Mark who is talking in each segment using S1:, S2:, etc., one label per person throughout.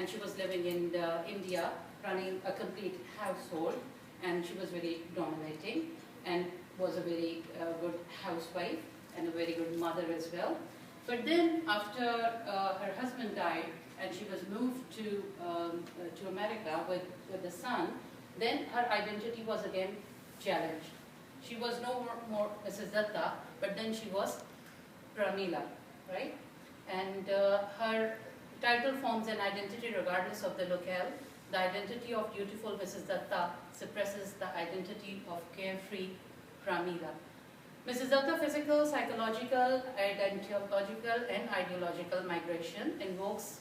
S1: and she was living in India, running a complete household, and she was very dominating and was a very good housewife and a very good mother as well. But then after her husband died and she was moved to America with the son, then her identity was again challenged. She was no more Mrs. Datta, but then she was Pramila, right? And her title forms an identity regardless of the locale. The identity of beautiful Mrs. Datta suppresses the identity of carefree Pramila. Mrs. Datta's physical, psychological, identiological, and ideological migration invokes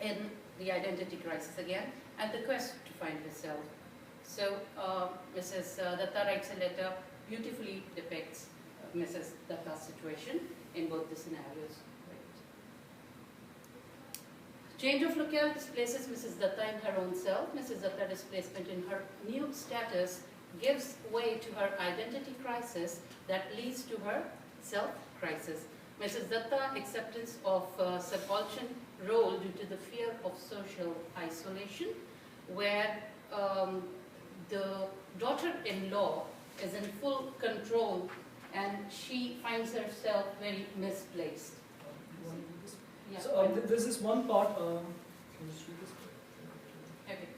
S1: in the identity crisis again and the quest to find herself. So Mrs. Datta writes a letter beautifully depicts Mrs. Datta's situation in both the scenarios. Change of locale displaces Mrs. Datta in her own self. Mrs. Datta displacement in her new status gives way to her identity crisis that leads to her self-crisis. Mrs. Datta acceptance of subaltern role due to the fear of social isolation, where the daughter-in-law is in full control and she finds herself very misplaced. Yeah.
S2: So there's this one part, can you just read this?
S1: Okay.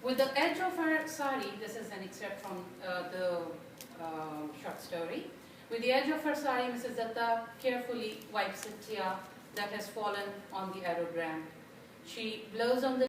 S1: With the edge of her sari, this is an excerpt from the short story. With the edge of her sari, Mrs. Datta carefully wipes a tear that has fallen on the aerogram. She blows on the